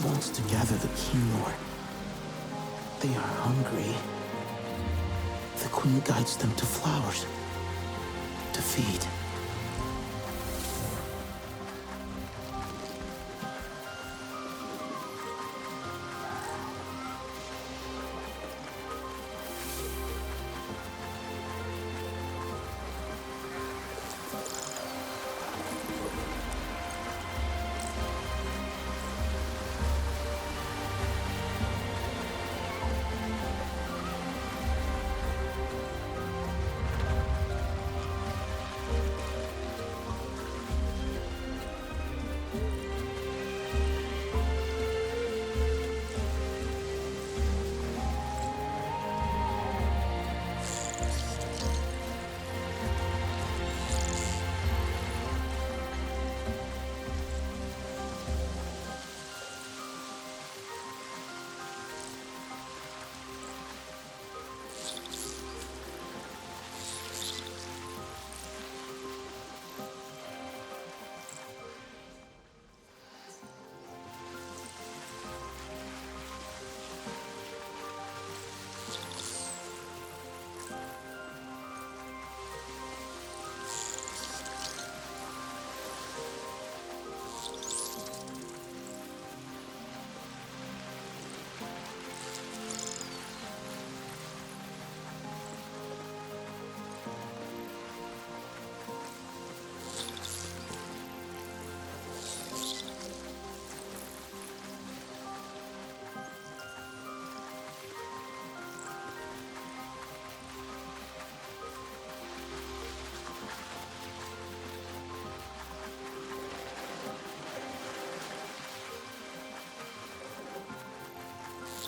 wants to gather the king lore. They are hungry. The queen guides them to flowers to feed.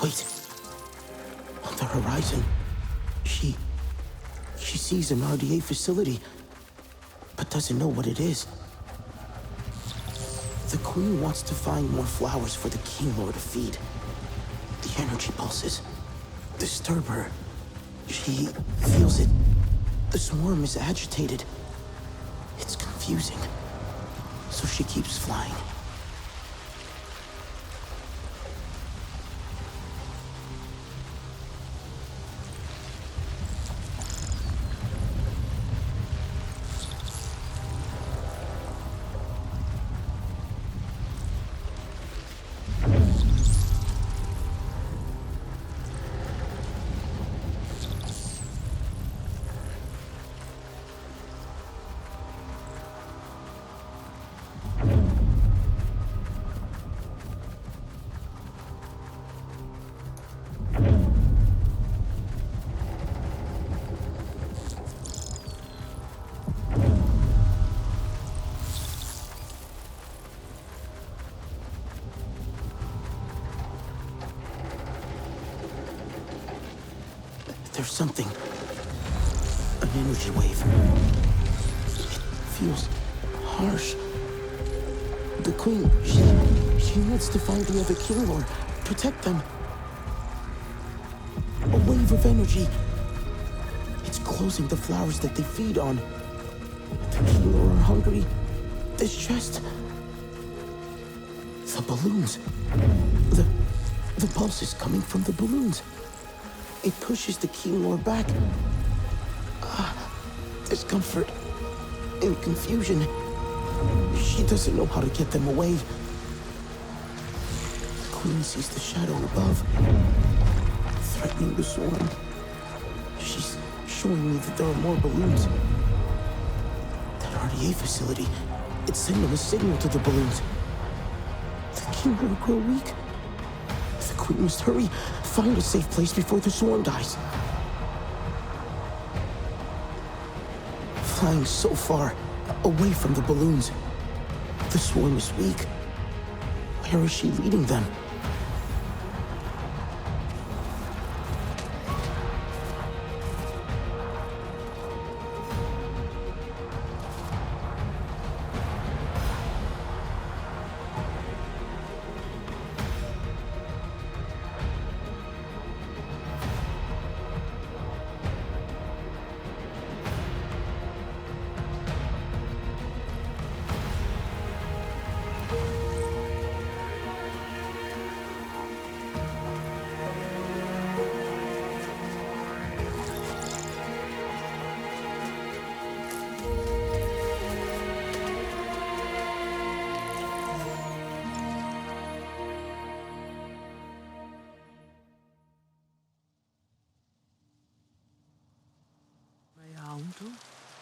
Wait. On the horizon, she sees an RDA facility, but doesn't know what it is. The queen wants to find more flowers for the king lord to feed. The energy pulses disturb her. She feels it. The swarm is agitated. It's confusing. So she keeps flying. There's something. An energy wave. It feels harsh. The queen, she needs to find the other king lord. Protect them. A wave of energy. It's closing the flowers that they feed on. The king lord are hungry. This chest. The balloons. The pulse is coming from the balloons. It pushes the king lord back. Discomfort and confusion. She doesn't know how to get them away. The queen sees the shadow above, threatening the swarm. She's showing me that there are more balloons. That RDA facility, it's sending a signal to the balloons. The king lord grow weak. The queen must hurry, find a safe place before the swarm dies. Flying so far, away from the balloons. The swarm is weak. Where is she leading them?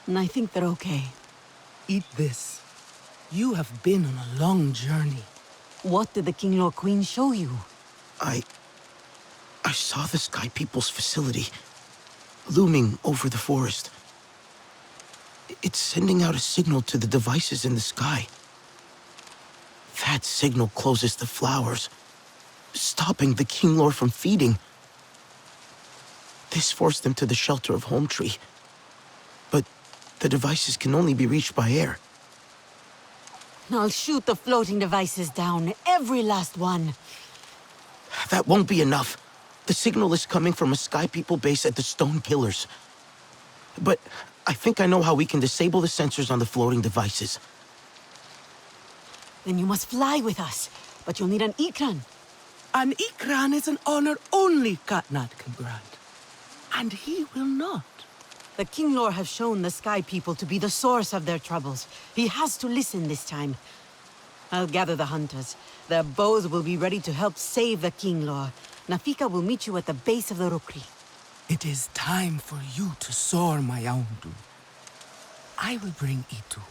And I think they're okay. Eat this. You have been on a long journey. What did the King Lord Queen show you? I saw the Sky People's facility, looming over the forest. It's sending out a signal to the devices in the sky. That signal closes the flowers, stopping the King Lord from feeding. This forced them to the shelter of Home Tree. But the devices can only be reached by air. I'll shoot the floating devices down, every last one. That won't be enough. The signal is coming from a Sky People base at the stone pillars. But I think I know how we can disable the sensors on the floating devices. Then you must fly with us. But you'll need an Ikran. An Ikran is an honor only Katnat can grant. And he will not. The King Lord has shown the Sky People to be the source of their troubles. He has to listen this time. I'll gather the hunters. Their bows will be ready to help save the King Lord. Nafika will meet you at the base of the Rukri. It is time for you to soar, my Aundu. I will bring Itu.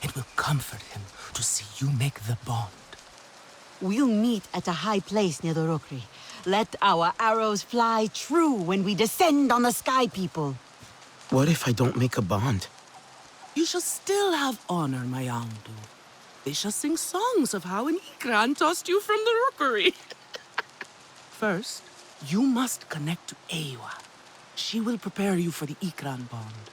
It will comfort him to see you make the bond. We'll meet at a high place near the Rukri. Let our arrows fly true when we descend on the Sky People. What if I don't make a bond? You shall still have honor, my Aundu. They shall sing songs of how an Ikran tossed you from the rookery. First, you must connect to Ewa. She will prepare you for the Ikran bond.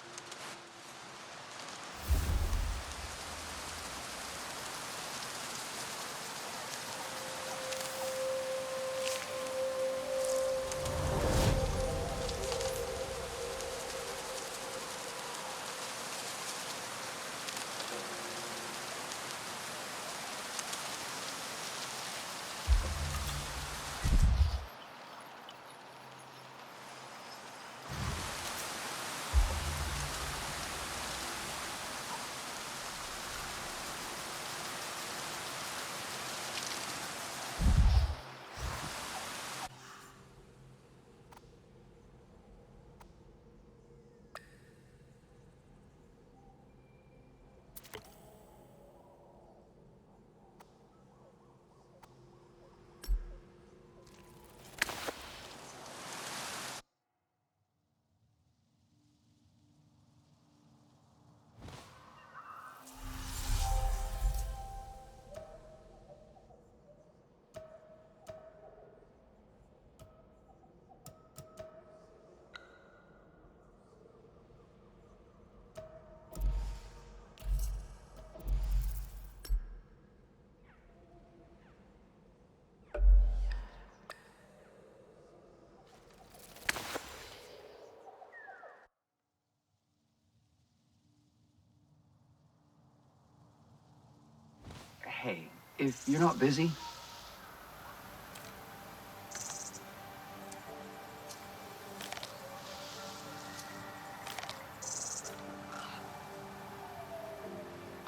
Hey, if you're not busy,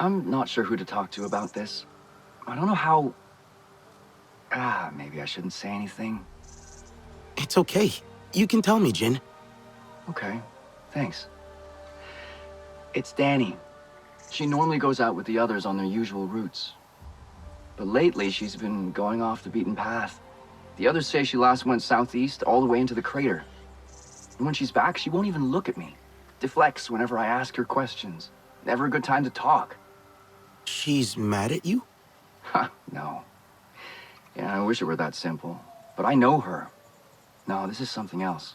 I'm not sure who to talk to about this. I don't know how... maybe I shouldn't say anything. It's okay. You can tell me, Jin. Okay, thanks. It's Danny. She normally goes out with the others on their usual routes. But lately, she's been going off the beaten path. The others say she last went southeast all the way into the crater. And when she's back, she won't even look at me. Deflects whenever I ask her questions. Never a good time to talk. She's mad at you? Ha, no. Yeah, I wish it were that simple. But I know her. No, this is something else.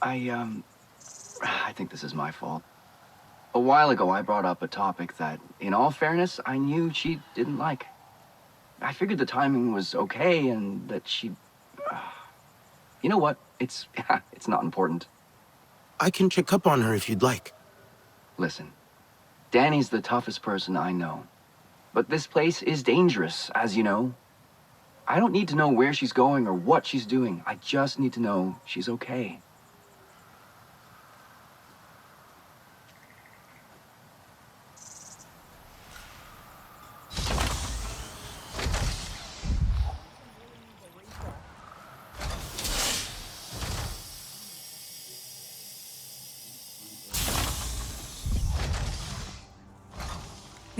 I think this is my fault. A while ago, I brought up a topic that, in all fairness, I knew she didn't like. I figured the timing was okay and that she... You know what? It's not important. I can check up on her if you'd like. Listen, Danny's the toughest person I know. But this place is dangerous, as you know. I don't need to know where she's going or what she's doing. I just need to know she's okay.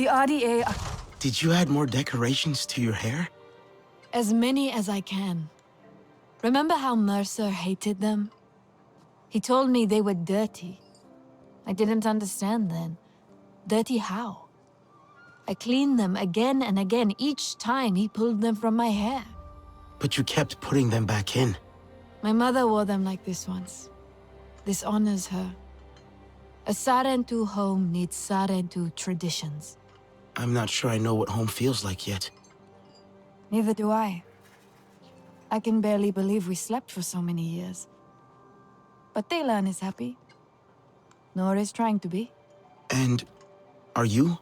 The RDA are Did you add more decorations to your hair? as many as I can. Remember how Mercer hated them? He told me they were dirty. I didn't understand then. Dirty how? I cleaned them again and again each time he pulled them from my hair. But you kept putting them back in. My mother wore them like this once. This honors her. A Sarentu home needs Sarentu traditions. I'm not sure I know what home feels like yet. Neither do I. I can barely believe we slept for so many years. But Taylan is happy. Nor is trying to be. And are you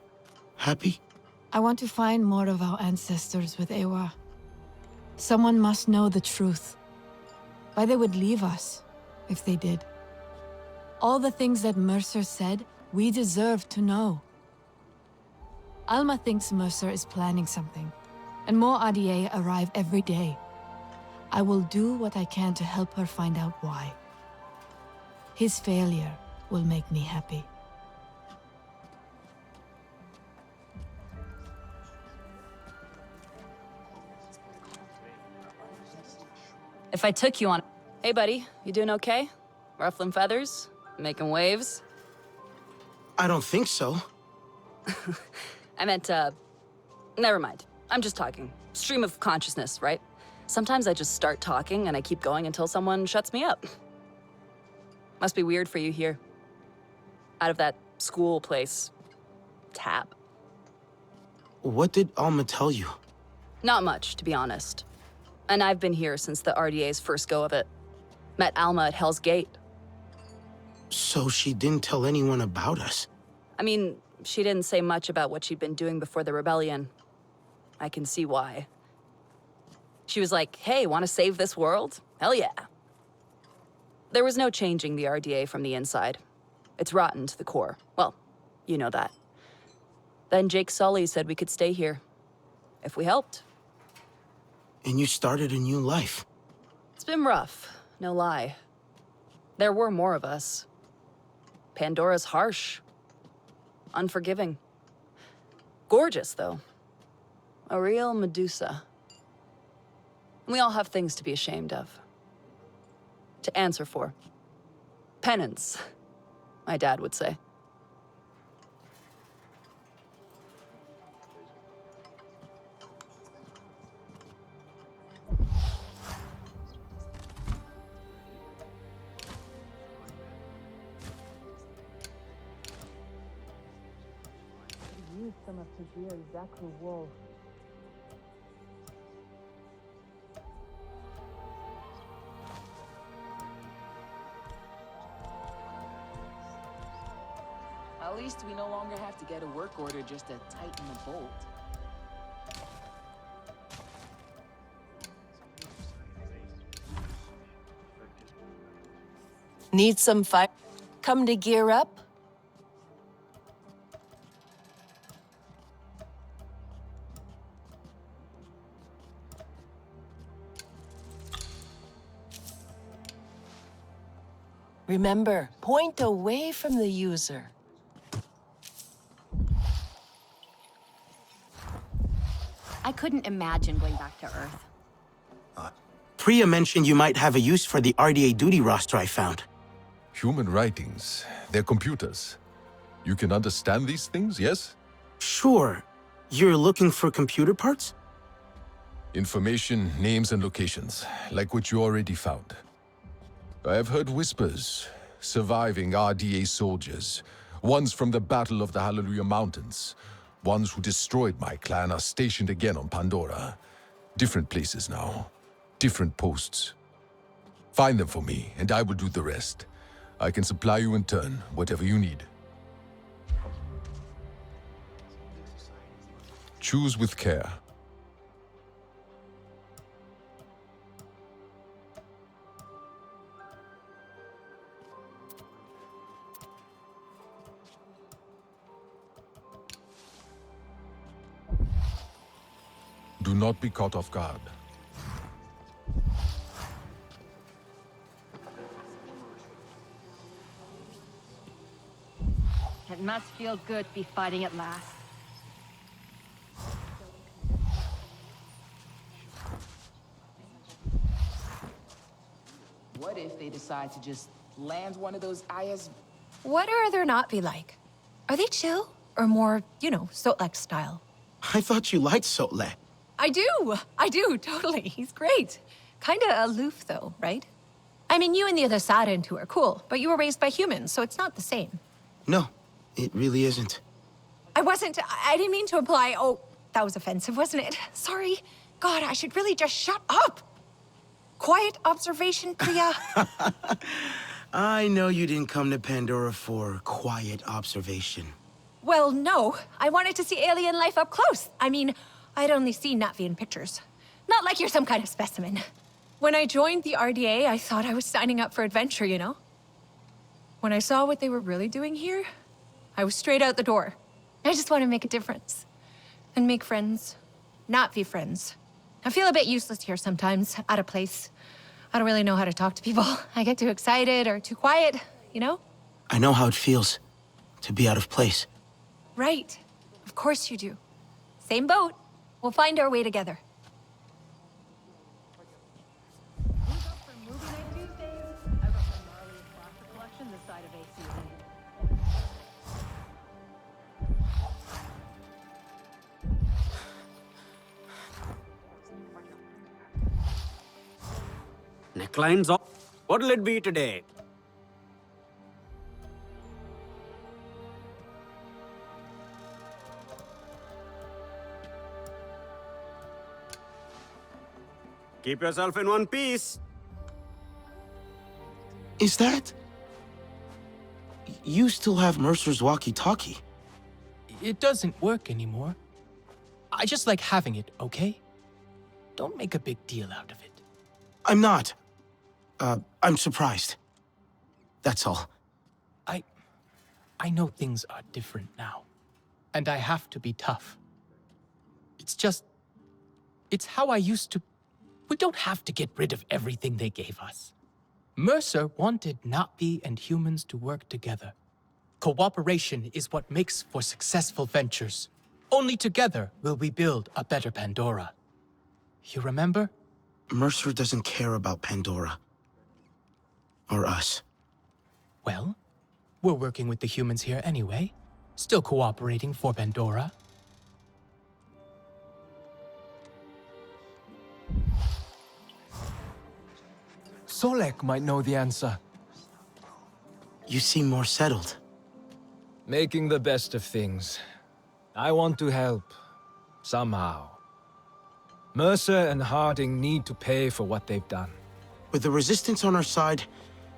happy? I want to find more of our ancestors with Ewa. Someone must know the truth. Why they would leave us, if they did. All the things that Mercer said, we deserve to know. Alma thinks Mercer is planning something, and more RDA arrive every day. I will do what I can to help her find out why. His failure will make me happy. If I took you on... Hey, buddy, you doing okay? Ruffling feathers? Making waves? I don't think so. I meant, never mind. I'm just talking. Stream of consciousness, right? Sometimes I just start talking and I keep going until someone shuts me up. Must be weird for you here. Out of that school place. Tap. What did Alma tell you? Not much, to be honest. And I've been here since the RDA's first go of it. Met Alma at Hell's Gate. So she didn't tell anyone about us? I mean, she didn't say much about what she'd been doing before the rebellion. I can see why. She was like, hey, want to save this world? Hell yeah. There was no changing the RDA from the inside. It's rotten to the core. Well, you know that. Then Jake Sully said we could stay here. If we helped. And you started a new life. It's been rough, no lie. There were more of us. Pandora's harsh. Unforgiving. Gorgeous, though. A real Medusa. We all have things to be ashamed of. To answer for. Penance, my dad would say. Some of Tajir's Zakru wool. At least we no longer have to get a work order just to tighten the bolt. Need some fire? Come to gear up? Remember, point away from the user. I couldn't imagine going back to Earth. Priya mentioned you might have a use for the RDA duty roster I found. Human writings, they're computers. You can understand these things, yes? Sure. You're looking for computer parts? Information, names and locations, like what you already found. I have heard whispers, surviving RDA soldiers, ones from the Battle of the Hallelujah Mountains, ones who destroyed my clan are stationed again on Pandora. Different places now, different posts. Find them for me, and I will do the rest. I can supply you in turn, whatever you need. Choose with care. Do not be caught off guard. It must feel good to be fighting at last. What if they decide to just land one of those IS? What are their not be like? Are they chill? Or more, you know, Sotlek style? I thought you liked Sotle. I do, totally. He's great. Kinda aloof, though, right? I mean, you and the other Sarentu are cool, but you were raised by humans, so it's not the same. No, it really isn't. I didn't mean to imply, oh, that was offensive, wasn't it? Sorry. God, I should really just shut up. Quiet observation, Priya. I know you didn't come to Pandora for quiet observation. Well, no. I wanted to see alien life up close. I mean, I'd only seen Na'vi in pictures. Not like you're some kind of specimen. When I joined the RDA, I thought I was signing up for adventure, you know? When I saw what they were really doing here, I was straight out the door. I just want to make a difference. And make friends. Na'vi friends. I feel a bit useless here sometimes, out of place. I don't really know how to talk to people. I get too excited or too quiet, you know? I know how it feels to be out of place. Right. Of course you do. Same boat. We'll find our way together. Necklines off. What'll it be today? Keep yourself in one piece. Is that... You still have Mercer's walkie-talkie? It doesn't work anymore. I just like having it, okay? Don't make a big deal out of it. I'm not. I'm surprised. That's all. I know things are different now. And I have to be tough. It's just... It's how I used to... We don't have to get rid of everything they gave us. Mercer wanted Na'vi and humans to work together. Cooperation is what makes for successful ventures. Only together will we build a better Pandora. You remember? Mercer doesn't care about Pandora. Or us. Well, we're working with the humans here anyway. Still cooperating for Pandora. Solek might know the answer. You seem more settled. Making the best of things. I want to help. Somehow. Mercer and Harding need to pay for what they've done. With the Resistance on our side,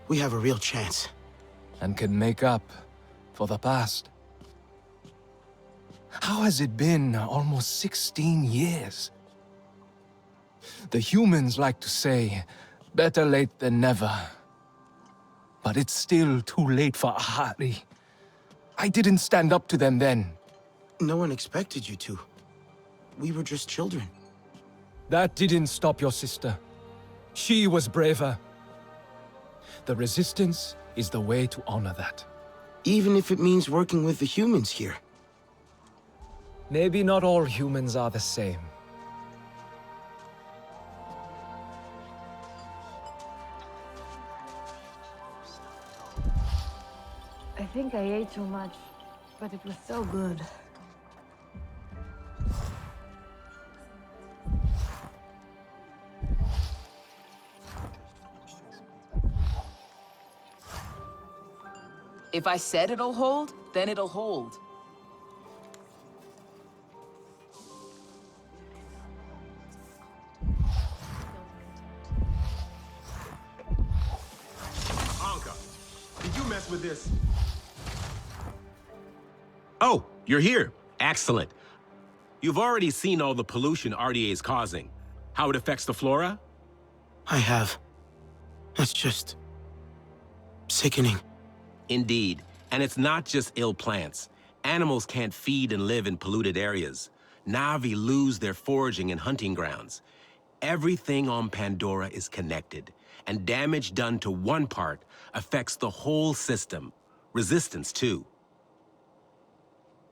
we have a real chance. And can make up for the past. How has it been almost 16 years? The humans like to say, better late than never. But it's still too late for Ahari. I didn't stand up to them then. No one expected you to. We were just children. That didn't stop your sister. She was braver. The Resistance is the way to honor that. Even if it means working with the humans here. Maybe not all humans are the same. I think I ate too much, but it was so good. If I said it'll hold, then it'll hold. Anka, did you mess with this? Oh, you're here. Excellent. You've already seen all the pollution RDA is causing. How it affects the flora? I have. That's just... sickening. Indeed. And it's not just ill plants. Animals can't feed and live in polluted areas. Na'vi lose their foraging and hunting grounds. Everything on Pandora is connected, and damage done to one part affects the whole system. Resistance, too.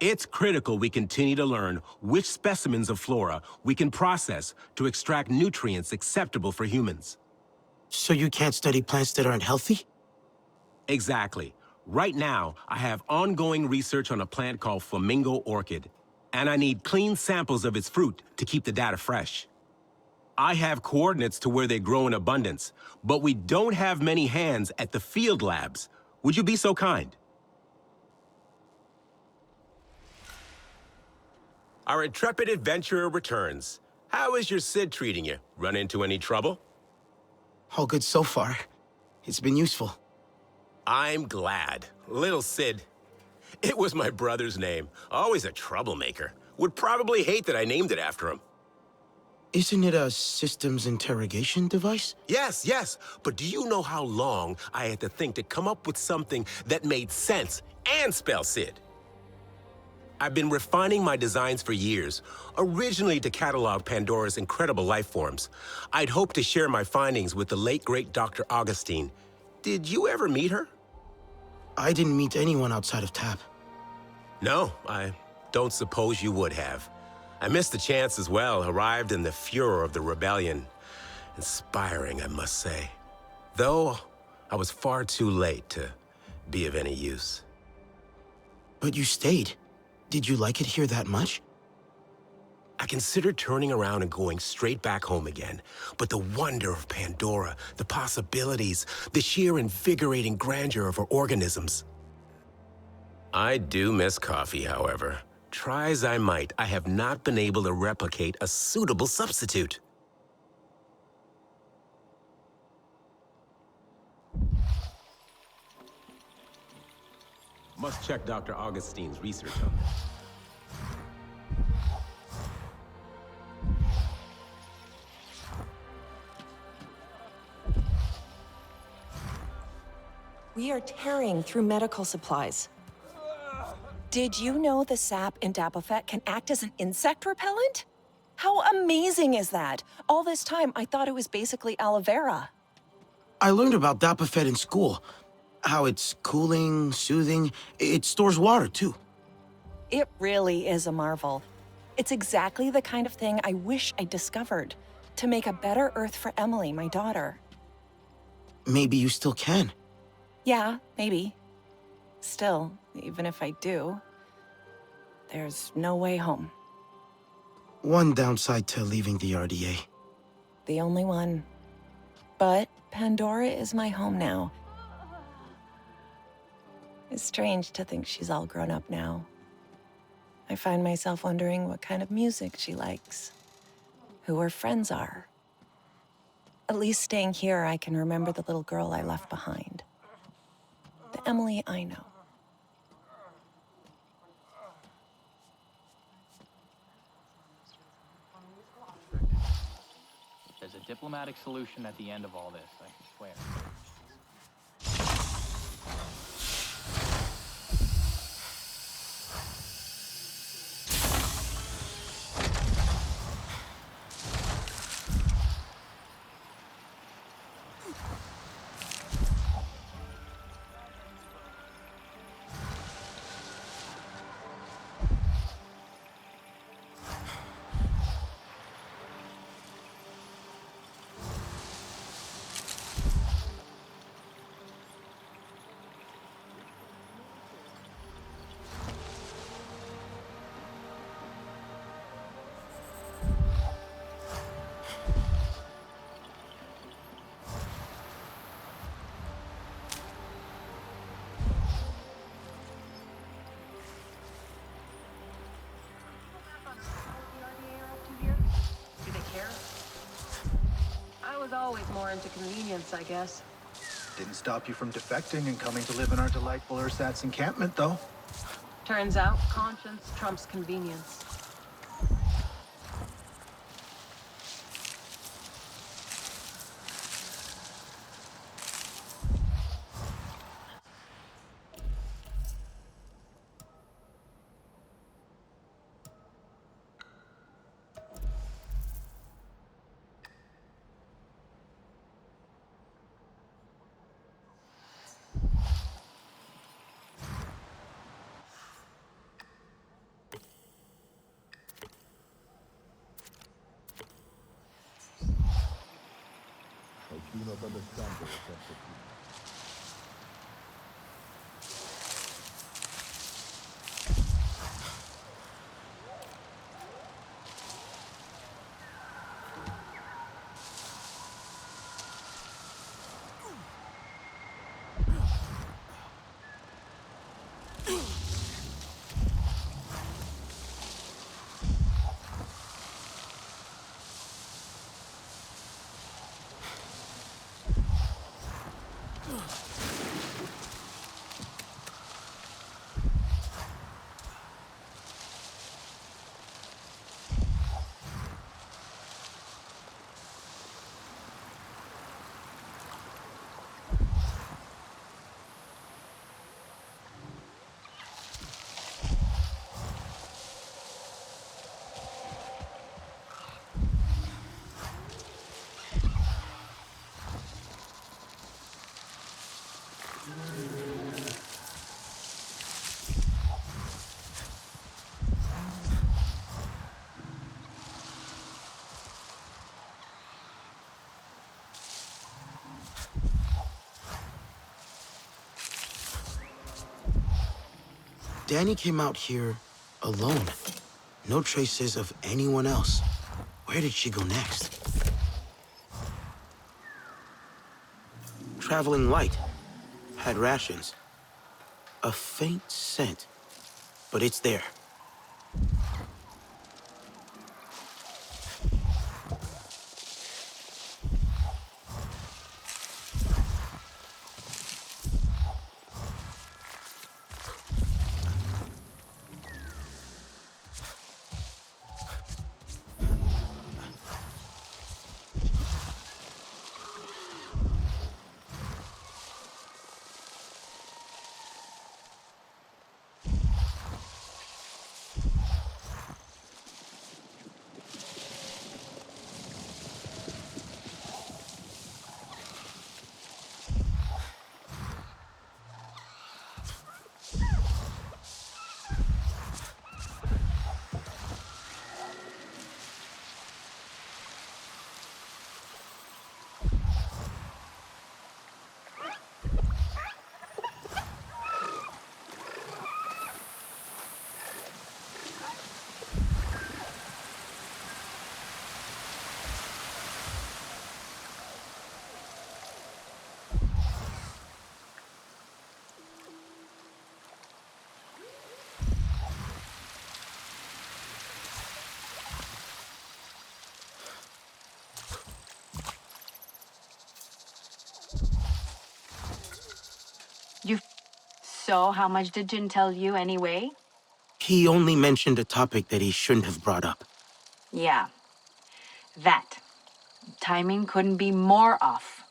It's critical we continue to learn which specimens of flora we can process to extract nutrients acceptable for humans. So you can't study plants that aren't healthy? Exactly. Right now, I have ongoing research on a plant called flamingo orchid, and I need clean samples of its fruit to keep the data fresh. I have coordinates to where they grow in abundance, but we don't have many hands at the field labs. Would you be so kind? Our intrepid adventurer returns. How is your Sid treating you? Run into any trouble? All good so far. It's been useful. I'm glad. Little Sid. It was my brother's name. Always a troublemaker. Would probably hate that I named it after him. Isn't it a systems interrogation device? Yes, yes. But do you know how long I had to think to come up with something that made sense and spell Sid? I've been refining my designs for years, originally to catalog Pandora's incredible life forms. I'd hoped to share my findings with the late, great Dr. Augustine. Did you ever meet her? I didn't meet anyone outside of TAP. No, I don't suppose you would have. I missed the chance as well, arrived in the furor of the rebellion. Inspiring, I must say. Though, I was far too late to be of any use. But you stayed. Did you like it here that much? I considered turning around and going straight back home again. But the wonder of Pandora, the possibilities, the sheer invigorating grandeur of her organisms. I do miss coffee, however. Try as I might, I have not been able to replicate a suitable substitute. Must check Dr. Augustine's research on this. We are tearing through medical supplies. Did you know the sap in Dapofet can act as an insect repellent? How amazing is that? All this time, I thought it was basically aloe vera. I learned about Dapofet in school. How it's cooling, soothing. It stores water, too. It really is a marvel. It's exactly the kind of thing I wish I discovered to make a better Earth for Emily, my daughter. Maybe you still can. Yeah, maybe. Still, even if I do, there's no way home. One downside to leaving the RDA. The only one. But Pandora is my home now. It's strange to think she's all grown up now. I find myself wondering what kind of music she likes, who her friends are. At least staying here, I can remember the little girl I left behind. The Emily I know. There's a diplomatic solution at the end of all this, I swear. Do they care? I was always more into convenience, I guess. Didn't stop you from defecting and coming to live in our delightful ersatz encampment, though. Turns out, conscience trumps convenience. not understand the effect of you. Danny came out here alone. No traces of anyone else. Where did she go next? Traveling light. Had rations. A faint scent, but it's there. So, how much did Jin tell you anyway? He only mentioned a topic that he shouldn't have brought up. Yeah, that. Timing couldn't be more off.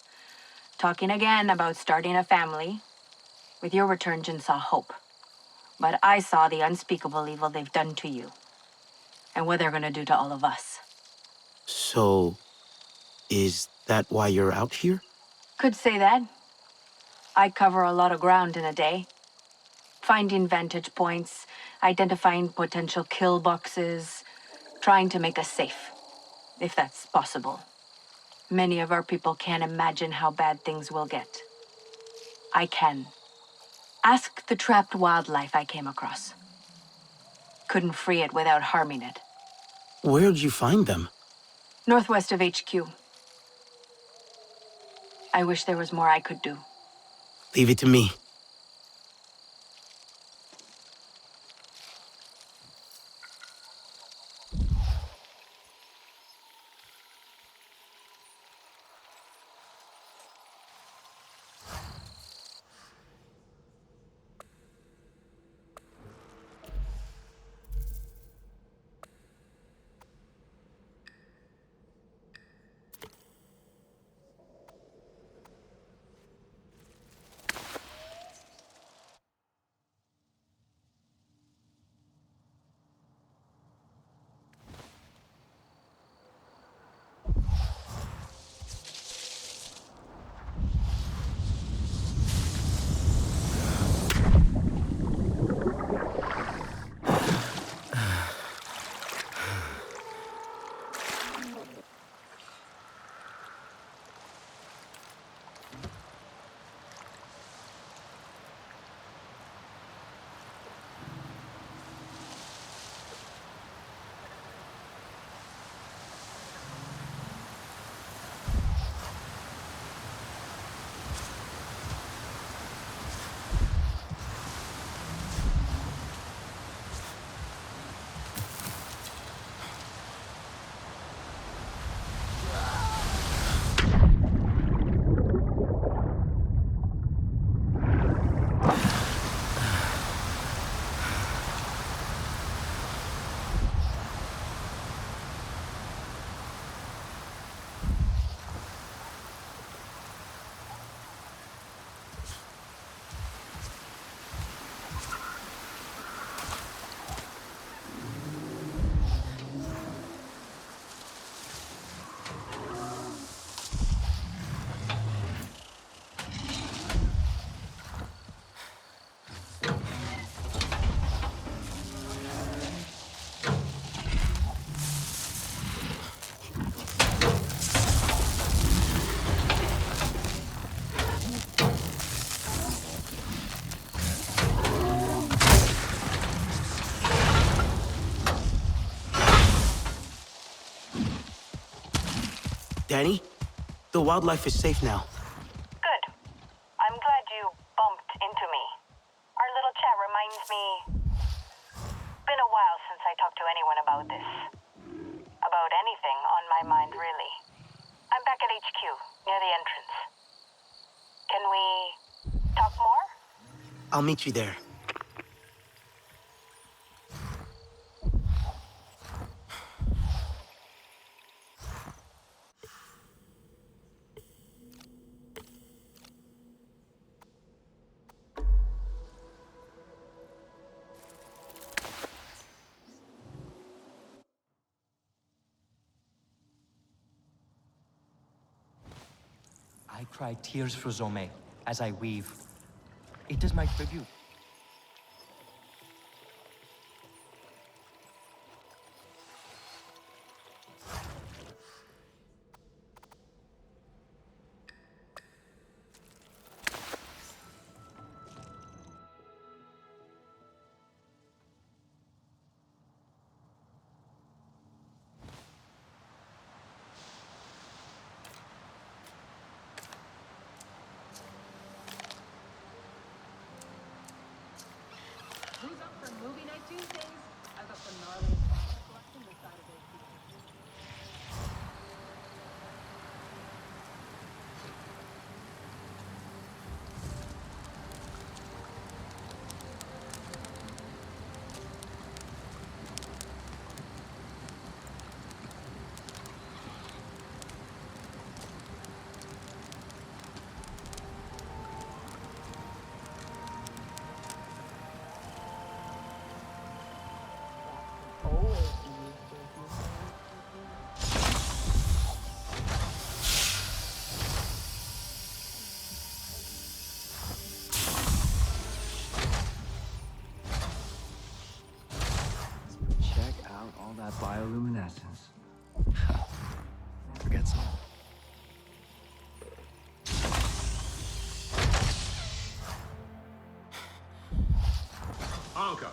Talking again about starting a family. With your return, Jin saw hope. But I saw the unspeakable evil they've done to you. And what they're gonna do to all of us. So, is that why you're out here? Could say that. I cover a lot of ground in a day. Finding vantage points, identifying potential kill boxes, trying to make us safe, if that's possible. Many of our people can't imagine how bad things will get. I can. Ask the trapped wildlife I came across. Couldn't free it without harming it. Where'd you find them? Northwest of HQ. I wish there was more I could do. Leave it to me. Danny, the wildlife is safe now. Good. I'm glad you bumped into me. Our little chat reminds me... Been a while since I talked to anyone about this. About anything on my mind, really. I'm back at HQ, near the entrance. Can we talk more? I'll meet you there. I cry tears for Zome as I weave. It is my tribute. Who's up for movie night Tuesdays? I've got some gnarly plastic collection this side of it. Check out all that bioluminescence. Forget some. Anka,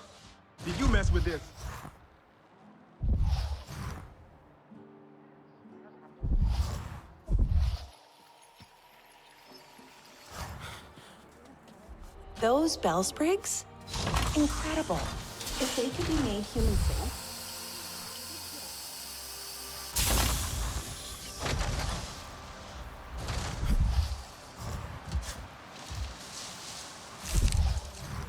did you mess with this? Those bell sprigs? Incredible. If they could be made human safe.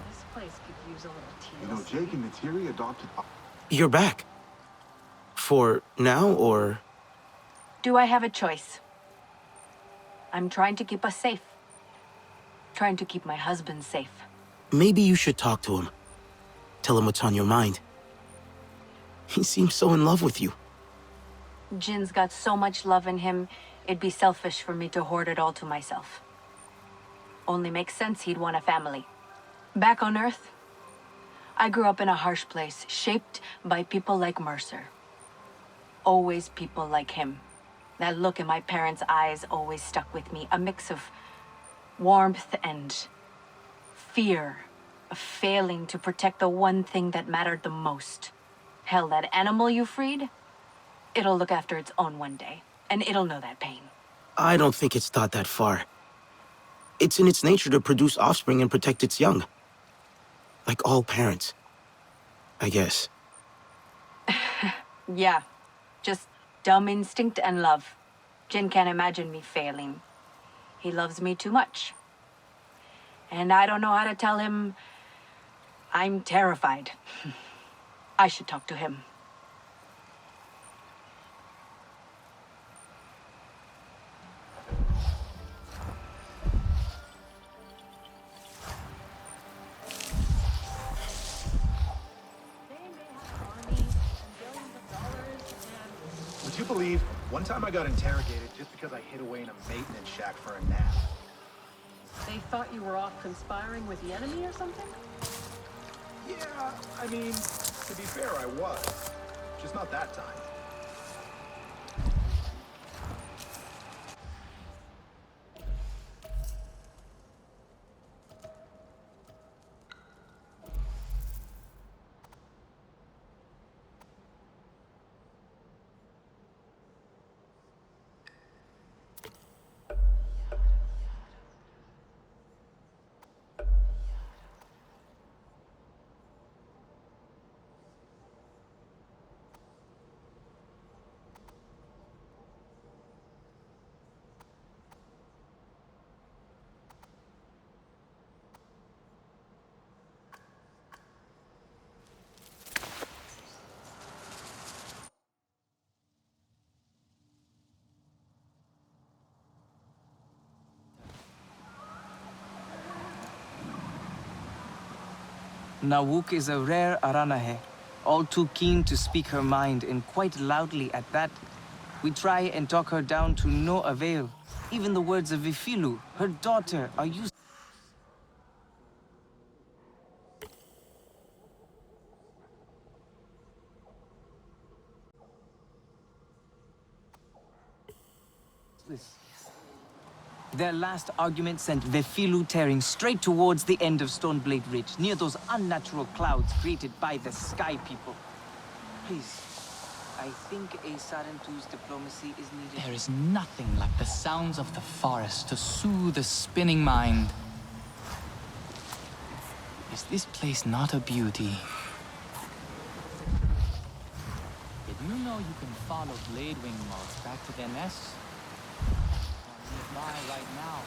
This place could use a little TLC. You know, Jake and Natiri adopted... You're back. For now, or... Do I have a choice? I'm trying to keep us safe. Trying to keep my husband safe. Maybe you should talk to him. Tell him what's on your mind. He seems so in love with you. Jin's got so much love in him, it'd be selfish for me to hoard it all to myself. Only makes sense he'd want a family. Back on Earth, I grew up in a harsh place, shaped by people like Mercer. Always people like him. That look in my parents' eyes always stuck with me, a mix of warmth and fear of failing to protect the one thing that mattered the most. Hell, that animal you freed, it'll look after its own one day, and it'll know that pain. I don't think it's thought that far. It's in its nature to produce offspring and protect its young. Like all parents, I guess. Yeah, just dumb instinct and love. Jin can't imagine me failing. He loves me too much. And I don't know how to tell him I'm terrified. I should talk to him. Would you believe, one time I got interrogated just because I hid away in a maintenance shack for a nap. They thought you were off conspiring with the enemy or something? Yeah, I mean, to be fair, I was. Just not that time. Nawuk is a rare Aranahe, all too keen to speak her mind, and quite loudly at that. We try and talk her down to no avail. Even the words of Vifilu, her daughter, are used. Their last argument sent Vefilu tearing straight towards the end of Stoneblade Ridge, near those unnatural clouds created by the Sky People. Please, I think a Sarentu's diplomacy is needed. There is nothing like the sounds of the forest to soothe the spinning mind. Is this place not a beauty? Did you know you can follow Bladewing moths back to their nests? Nearby right now.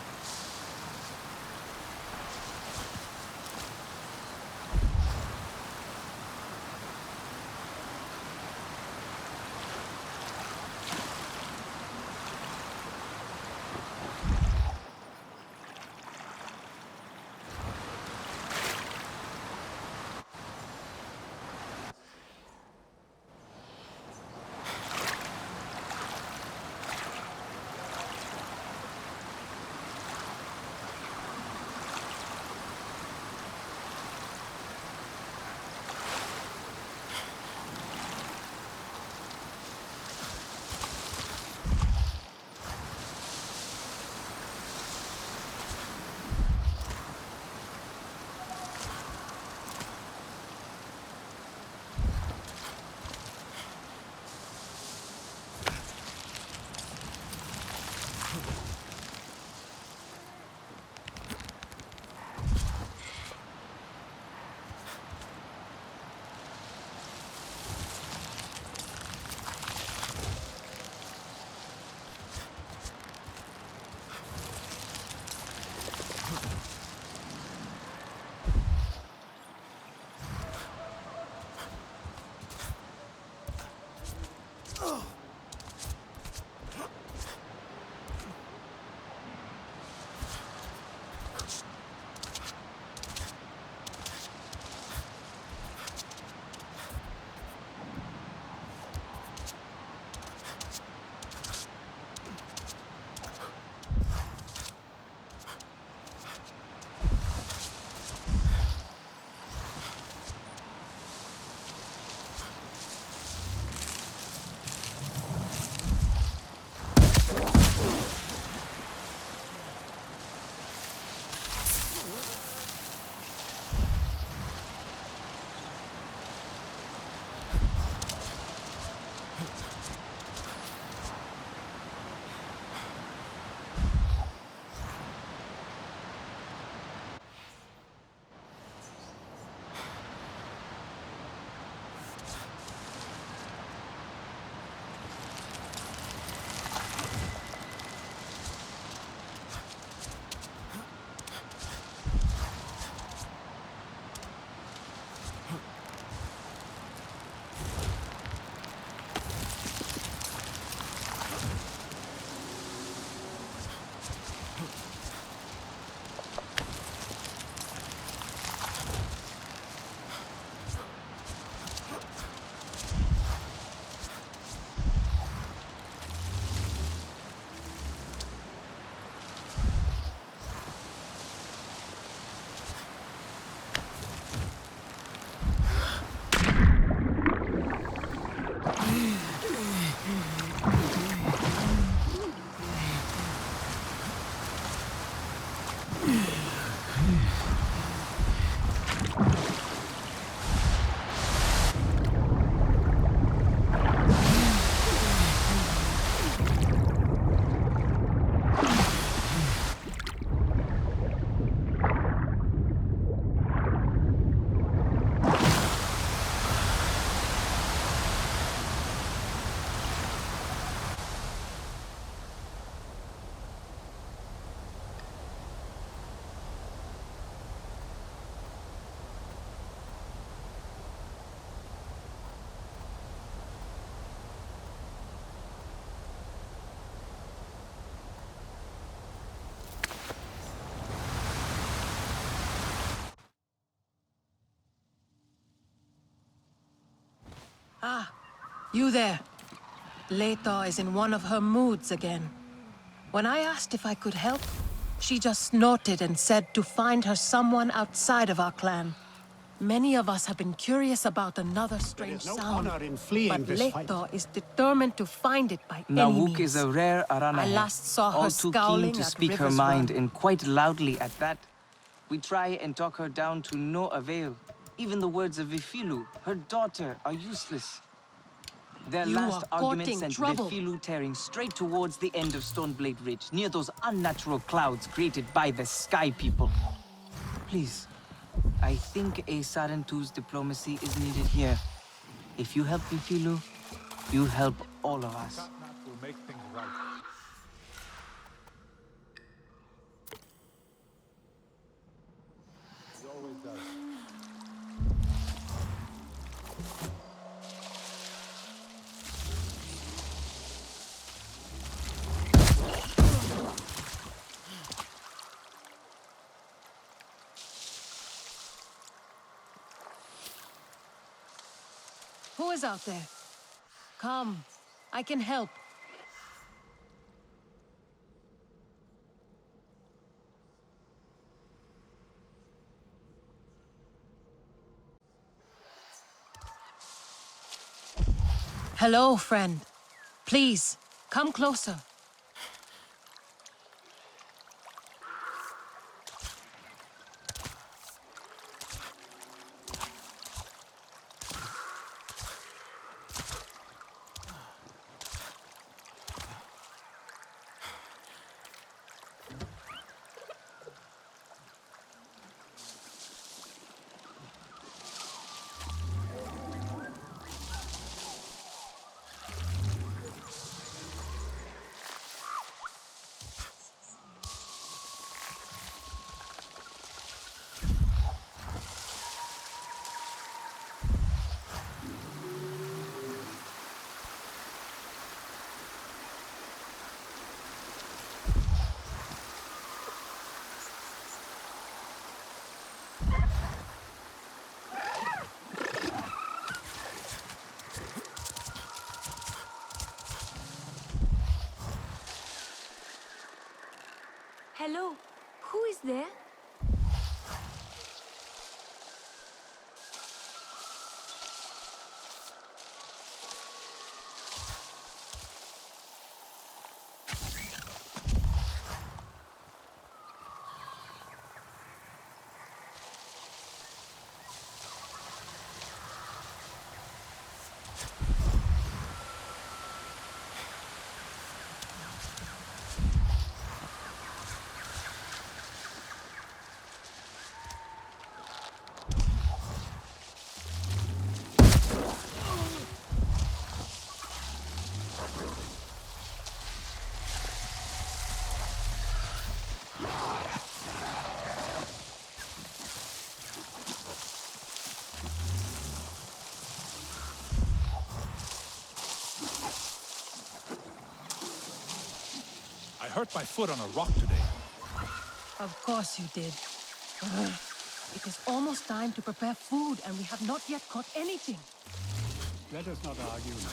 You there. Leto is in one of her moods again. When I asked if I could help, she just snorted and said to find her someone outside of our clan. Many of us have been curious about another strange no sound, honor in fleeing but this fight. Leto is determined to find it by any Nawuk means. is a rare Arana. I last saw her all too keen scowling to at speak her River's mind, Run. and quite loudly at that. We try and talk her down to no avail. Even the words of Vifilu, her daughter, are useless. Their You last are argument courting sent trouble. Vifilu tearing straight towards the end of Stoneblade Ridge, near those unnatural clouds created by the Sky People. Please, I think a Sarentu's diplomacy is needed here. If you help Vifilu, you help all of us. Will make things right. He always does. Who is out there? Come, I can help. Hello, friend. Please, come closer. Hello, who is there? I hurt my foot on a rock today. Of course you did. Ugh. It is almost time to prepare food, and we have not yet caught anything. Let us not argue now.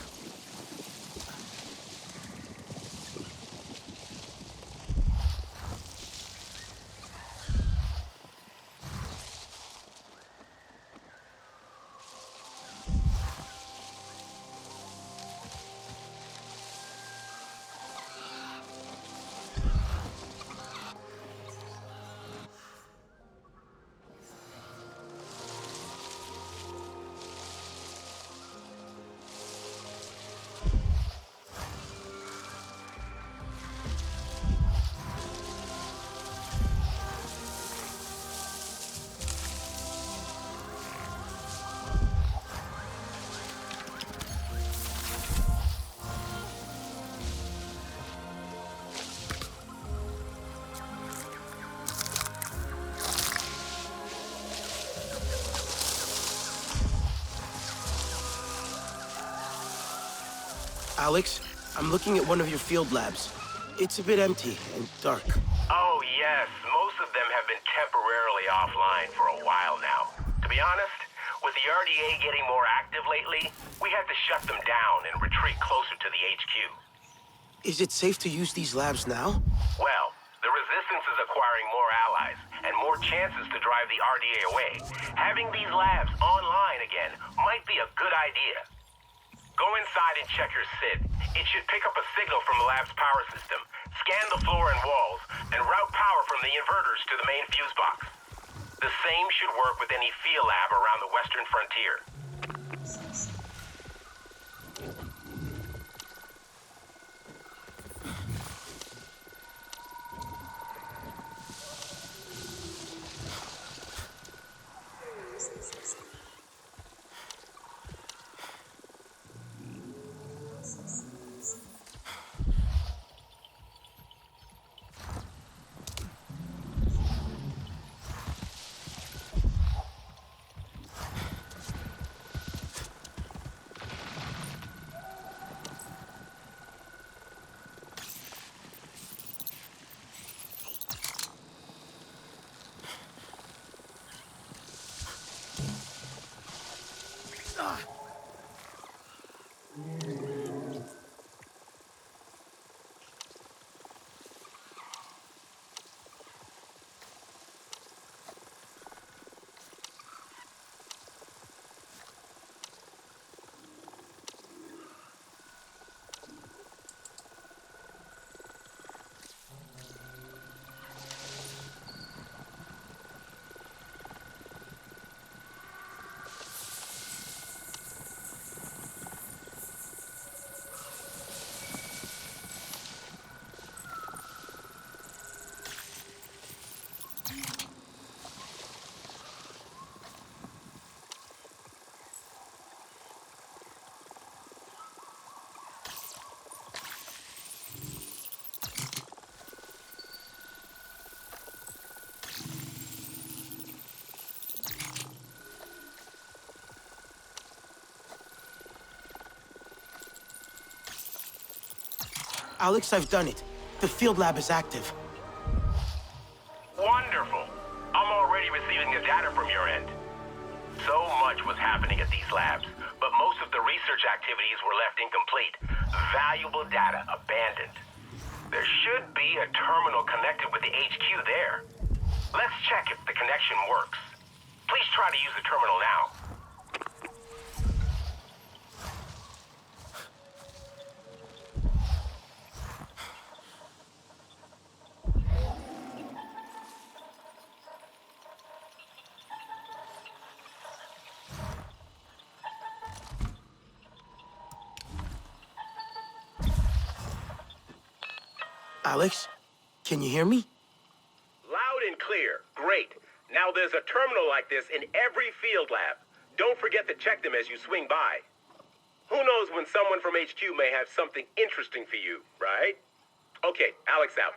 Alex, I'm looking at one of your field labs. It's a bit empty and dark. Oh, yes. Most of them have been temporarily offline for a while now. To be honest, with the RDA getting more active lately, we had to shut them down and retreat closer to the HQ. Is it safe to use these labs now? Well, the Resistance is acquiring more allies and more chances to drive the RDA away. Having these labs online again might be a good idea. Go inside and check your SID. It should pick up a signal from the lab's power system, scan the floor and walls, and route power from the inverters to the main fuse box. The same should work with any field lab around the western frontier. Alex, I've done it. The field lab is active. Wonderful. I'm already receiving the data from your end. So much was happening at these labs, but most of the research activities were left incomplete. Valuable data abandoned. There should be a terminal connected with the HQ there. Let's check if the connection works. Please try to use the terminal now. Alex, can you hear me? Loud and clear. Great. Now there's a terminal like this in every field lab. Don't forget to check them as you swing by. Who knows when someone from HQ may have something interesting for you, right? Okay, Alex out.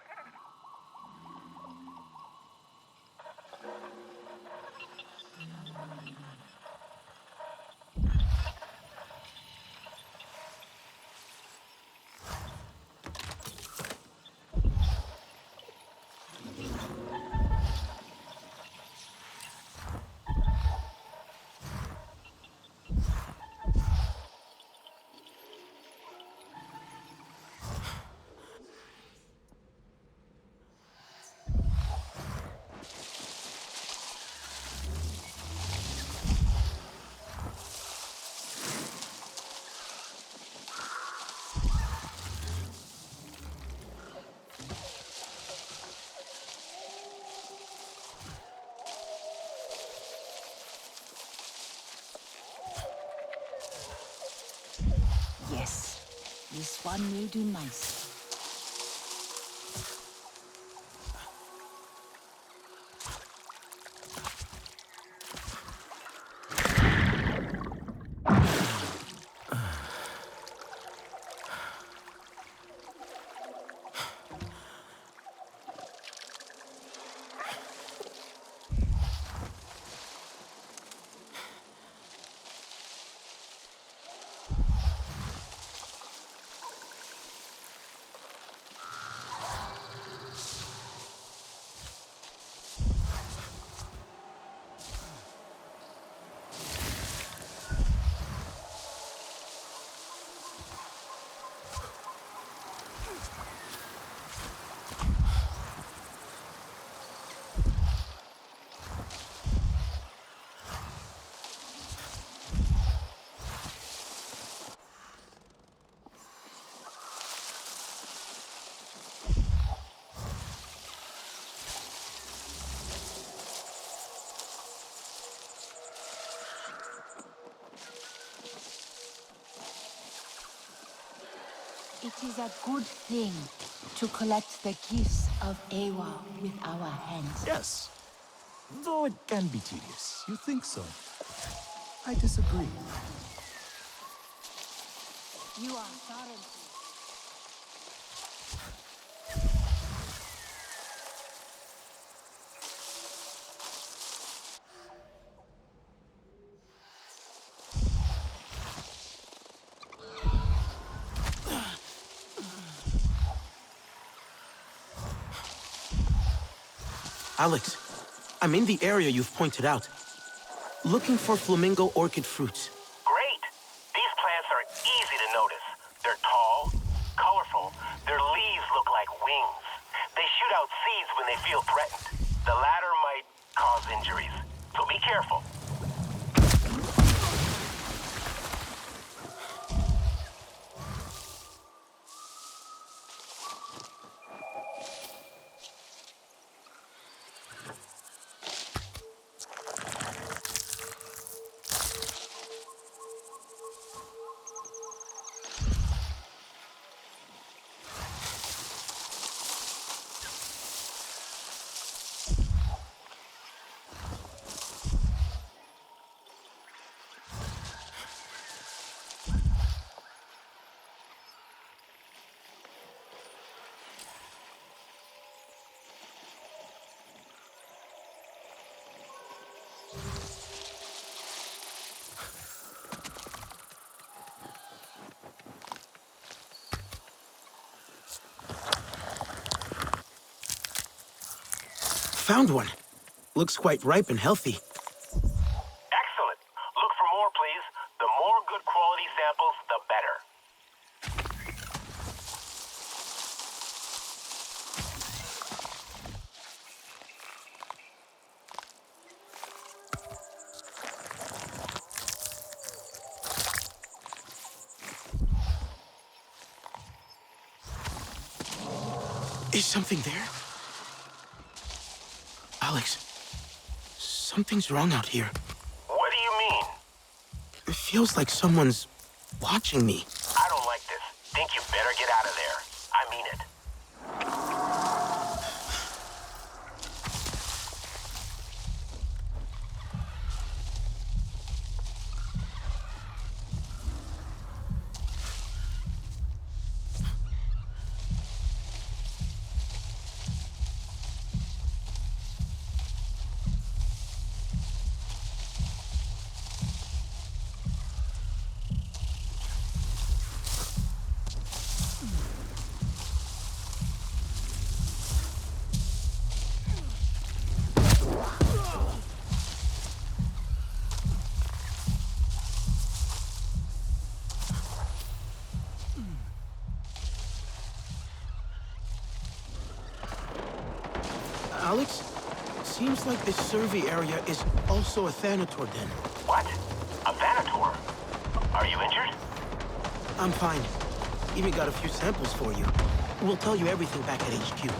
Yes, this one will do nicely. It is a good thing to collect the gifts of Ewa with our hands. Yes. Though it can be tedious. You think so? I disagree. You are sovereign. Alex, I'm in the area you've pointed out. Looking for flamingo orchid fruits. Great! These plants are easy to notice. They're tall, colorful, their leaves look like wings. They shoot out seeds when they feel threatened. The latter might cause injuries, so be careful. Found one. Looks quite ripe and healthy. Excellent. Look for more, please. The more good quality samples, the better. Is something there? Alex, something's wrong out here. What do you mean? It feels like someone's watching me. I don't like this. Think you better get out of there. I mean it. Alex, seems like this survey area is also a Thanator den. What? A Thanator? Are you injured? I'm fine. Even got a few samples for you. We'll tell you everything back at HQ.